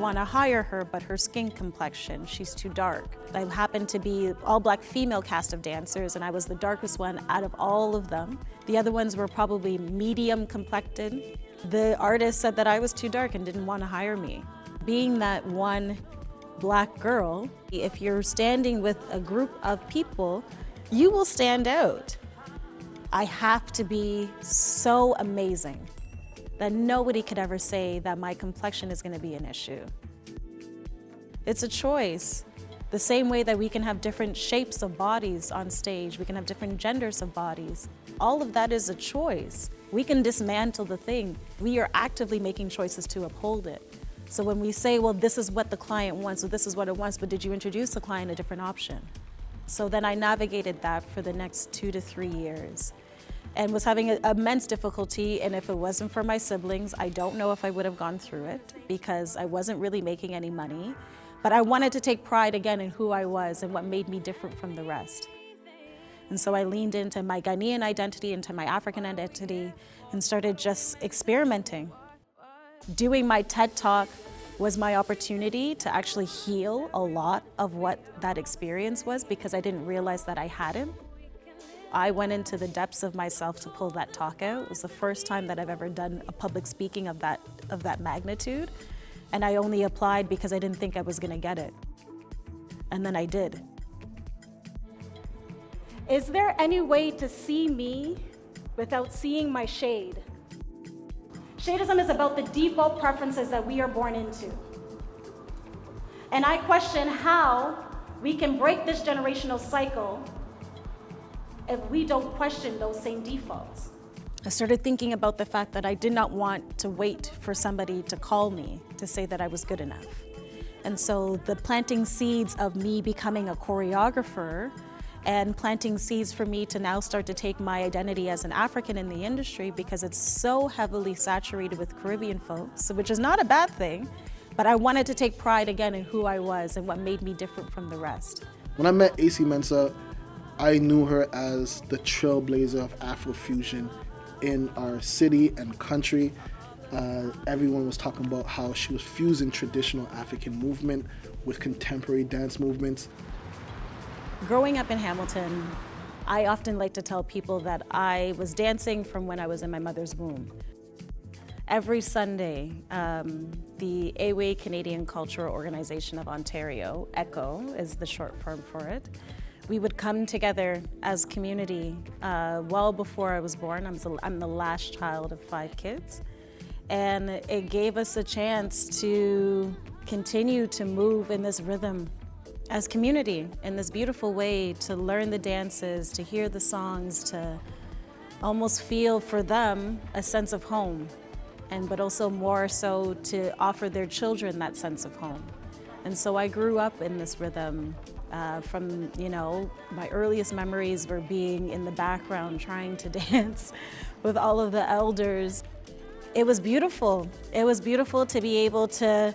want to hire her, but her skin complexion, she's too dark. I happened to be all-black female cast of dancers, and I was the darkest one out of all of them. The other ones were probably medium complected. The artist said that I was too dark and didn't want to hire me. Being that one black girl, if you're standing with a group of people, you will stand out. I have to be so amazing that nobody could ever say that my complexion is going to be an issue. It's a choice. The same way that we can have different shapes of bodies on stage, we can have different genders of bodies. All of that is a choice. We can dismantle the thing. We are actively making choices to uphold it. So when we say, well, this is what the client wants, or this is what it wants, but did you introduce the client a different option? So then I navigated that for the next 2 to 3 years and was having immense difficulty, and if it wasn't for my siblings, I don't know if I would have gone through it because I wasn't really making any money. But I wanted to take pride again in who I was and what made me different from the rest. And so I leaned into my Ghanaian identity, into my African identity, and started just experimenting. Doing my TED Talk was my opportunity to actually heal a lot of what that experience was because I didn't realize that I hadn't. I went into the depths of myself to pull that talk out. It was the first time that I've ever done a public speaking of that magnitude. And I only applied because I didn't think I was gonna get it. And then I did. Is there any way to see me without seeing my shade? Shade-ism is about the default preferences that we are born into. And I question how we can break this generational cycle if we don't question those same defaults. I started thinking about the fact that I did not want to wait for somebody to call me to say that I was good enough. And so the planting seeds of me becoming a choreographer and planting seeds for me to now start to take my identity as an African in the industry because it's so heavily saturated with Caribbean folks, which is not a bad thing, but I wanted to take pride again in who I was and what made me different from the rest. When I met Esie Mensah, I knew her as the trailblazer of Afrofusion in our city and country. Everyone was talking about how she was fusing traditional African movement with contemporary dance movements. Growing up in Hamilton, I often like to tell people that I was dancing from when I was in my mother's womb. Every Sunday, the Ewe Canadian Cultural Organization of Ontario, ECHO is the short form for it, we would come together as community well before I was born. I'm the last child of 5 kids. And it gave us a chance to continue to move in this rhythm as community, in this beautiful way, to learn the dances, to hear the songs, to almost feel for them a sense of home, but also more so to offer their children that sense of home. And so I grew up in this rhythm. From, my earliest memories were being in the background trying to dance with all of the elders. It was beautiful. It was beautiful to be able to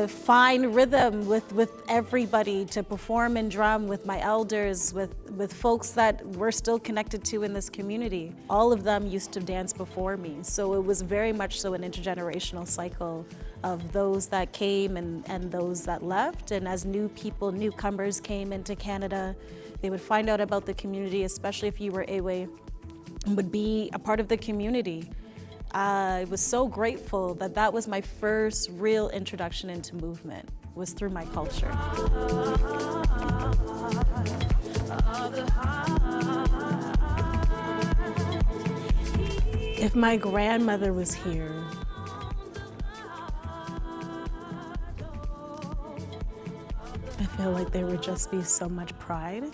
find rhythm with everybody, to perform and drum with my elders, with folks that we're still connected to in this community. All of them used to dance before me, so it was very much so an intergenerational cycle of those that came and those that left. And as newcomers came into Canada, they would find out about the community, especially if you were Ewe, and would be a part of the community. I was so grateful that was my first real introduction into movement, was through my culture. If my grandmother was here, I feel like there would just be so much pride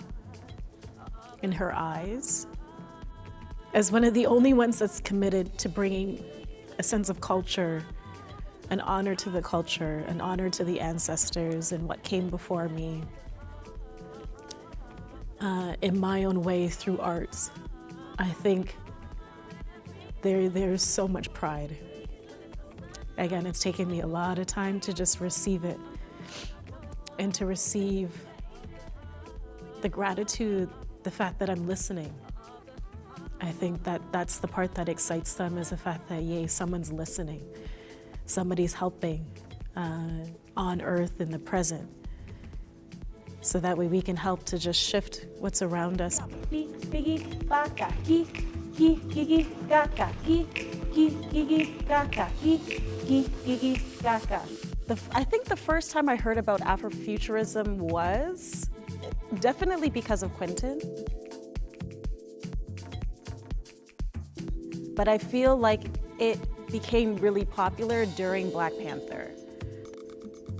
in her eyes. As one of the only ones that's committed to bringing a sense of culture, an honor to the culture, an honor to the ancestors and what came before me, in my own way through arts, I think there's so much pride. Again, it's taken me a lot of time to just receive it and to receive the gratitude, the fact that I'm listening. I think that's the part that excites them, is the fact that, yay, someone's listening, somebody's helping, on earth in the present. So that way we can help to just shift what's around us. I think the first time I heard about Afrofuturism was definitely because of Quentin. But I feel like it became really popular during Black Panther.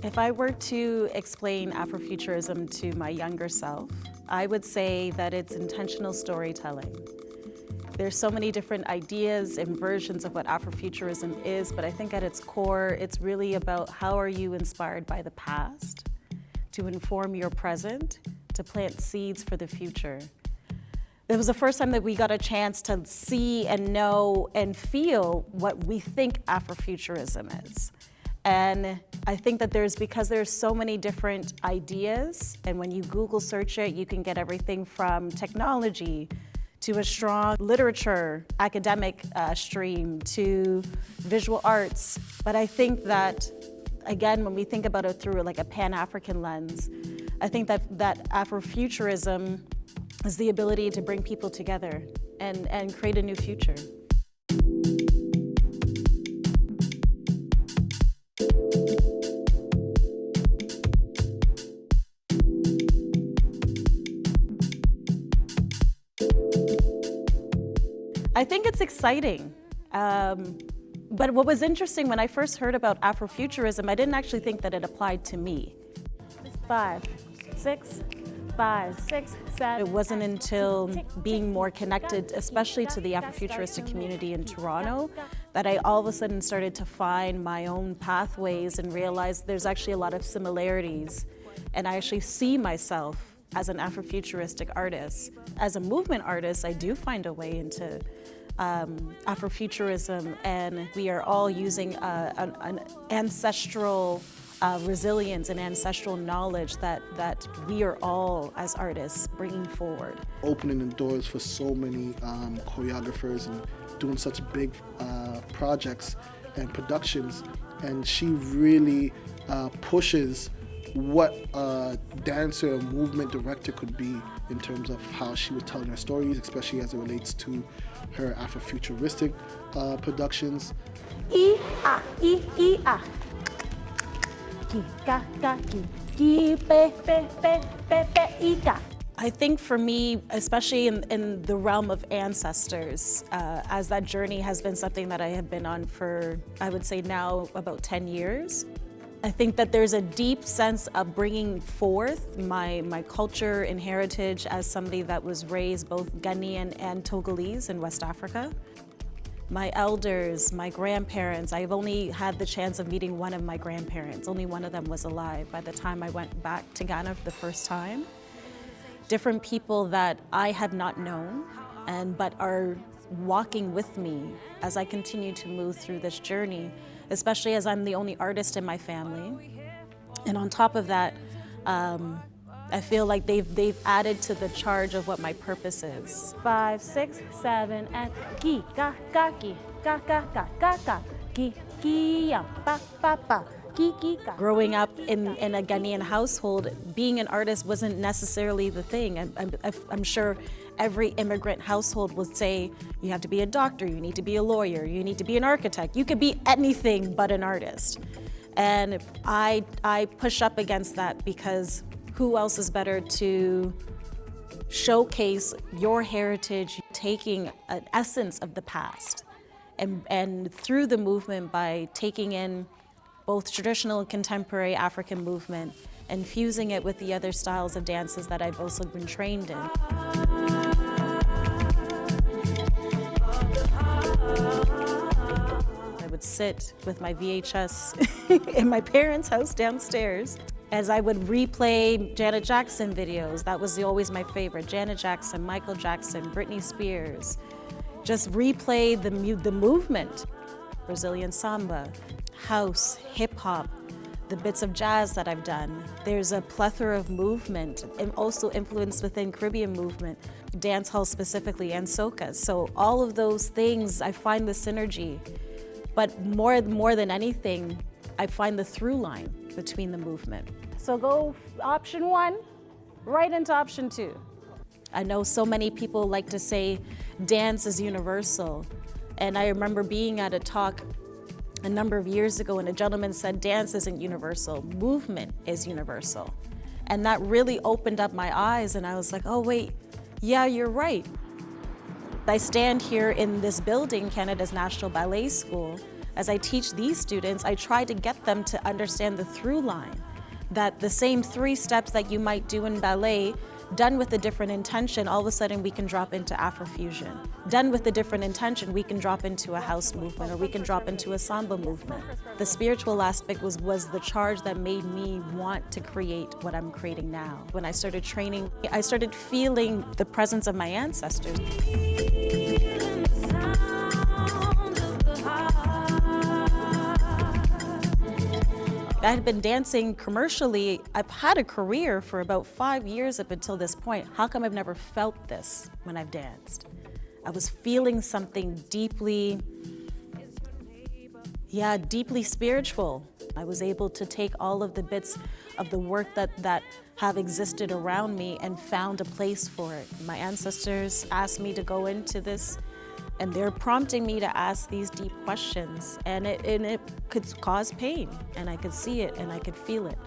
If I were to explain Afrofuturism to my younger self, I would say that it's intentional storytelling. There's so many different ideas and versions of what Afrofuturism is, but I think at its core, it's really about how are you inspired by the past to inform your present, to plant seeds for the future. It was the first time that we got a chance to see and know and feel what we think Afrofuturism is. And I think that because there's so many different ideas, and when you Google search it, you can get everything from technology to a strong literature, academic stream, to visual arts. But I think that, again, when we think about it through like a Pan-African lens, I think that Afrofuturism is the ability to bring people together and create a new future. I think it's exciting. But what was interesting when I first heard about Afrofuturism, I didn't actually think that it applied to me. 5, 6, 5, 6, 7. It wasn't until being more connected, especially to the Afrofuturistic community in Toronto, that I all of a sudden started to find my own pathways and realized there's actually a lot of similarities. And I actually see myself as an Afrofuturistic artist. As a movement artist, I do find a way into Afrofuturism, and we are all using an ancestral resilience and ancestral knowledge that we are all, as artists, bringing forward. Opening the doors for so many choreographers and doing such big projects and productions, and she really pushes what a dancer, a movement director could be in terms of how she was telling her stories, especially as it relates to her Afrofuturistic productions. I think for me, especially in the realm of ancestors, as that journey has been something that I have been on for, I would say now, about 10 years. I think that there's a deep sense of bringing forth my culture and heritage as somebody that was raised both Ghanaian and Togolese in West Africa. My elders, my grandparents, I've only had the chance of meeting one of my grandparents. Only one of them was alive by the time I went back to Ghana for the first time. Different people that I had not known, but are walking with me as I continue to move through this journey, especially as I'm the only artist in my family. And on top of that, I feel like they've added to the charge of what my purpose is. 5, 6, 7, and ki ga ga ki ga ga ga ga ga ki ya pa pa pa ki ki ga. Growing up in a Ghanaian household, being an artist wasn't necessarily the thing. I'm sure every immigrant household would say, you have to be a doctor, you need to be a lawyer, you need to be an architect. You could be anything but an artist. And I push up against that because who else is better to showcase your heritage, taking an essence of the past, and through the movement by taking in both traditional and contemporary African movement and fusing it with the other styles of dances that I've also been trained in. I would sit with my VHS in my parents' house downstairs as I would replay Janet Jackson videos. That was always my favorite. Janet Jackson, Michael Jackson, Britney Spears. Just replay the movement. Brazilian samba, house, hip hop, the bits of jazz that I've done. There's a plethora of movement, and also influenced within Caribbean movement, dance hall specifically, and soca. So all of those things, I find the synergy. But more than anything, I find the through line between the movement. So go option 1, right into option 2. I know so many people like to say dance is universal. And I remember being at a talk a number of years ago and a gentleman said dance isn't universal, movement is universal. And that really opened up my eyes and I was like, oh wait, yeah, you're right. I stand here in this building, Canada's National Ballet School. As I teach these students, I try to get them to understand the through line, that the same 3 steps that you might do in ballet, done with a different intention, all of a sudden we can drop into Afrofusion. Done with a different intention, we can drop into a house movement or we can drop into a samba movement. The spiritual aspect was the charge that made me want to create what I'm creating now. When I started training, I started feeling the presence of my ancestors. I had been dancing commercially. I've had a career for about 5 years up until this point. How come I've never felt this when I've danced? I was feeling something deeply spiritual. I was able to take all of the bits of the work that have existed around me and found a place for it. My ancestors asked me to go into this, and they're prompting me to ask these deep questions, and it could cause pain, and I could see it and I could feel it.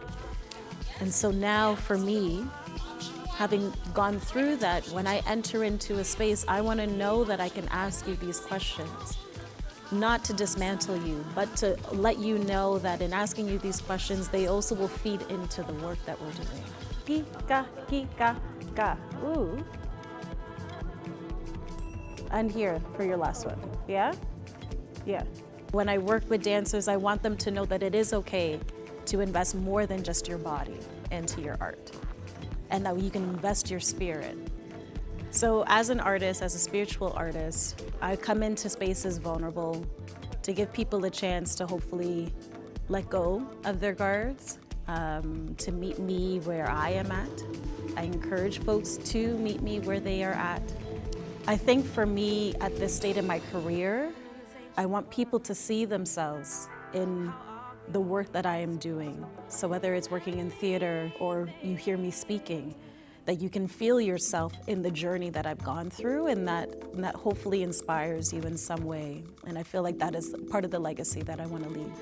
And so now for me, having gone through that, when I enter into a space, I want to know that I can ask you these questions. Not to dismantle you, but to let you know that in asking you these questions, they also will feed into the work that we're doing. Ki-ka. Ooh. And here for your last one. Yeah? Yeah. When I work with dancers, I want them to know that it is okay to invest more than just your body into your art, and that you can invest your spirit. So as an artist, as a spiritual artist, I come into spaces vulnerable to give people a chance to hopefully let go of their guards, to meet me where I am at. I encourage folks to meet me where they are at. I think for me, at this state in my career, I want people to see themselves in the work that I am doing. So whether it's working in theater or you hear me speaking, that you can feel yourself in the journey that I've gone through, and that hopefully inspires you in some way. And I feel like that is part of the legacy that I want to leave.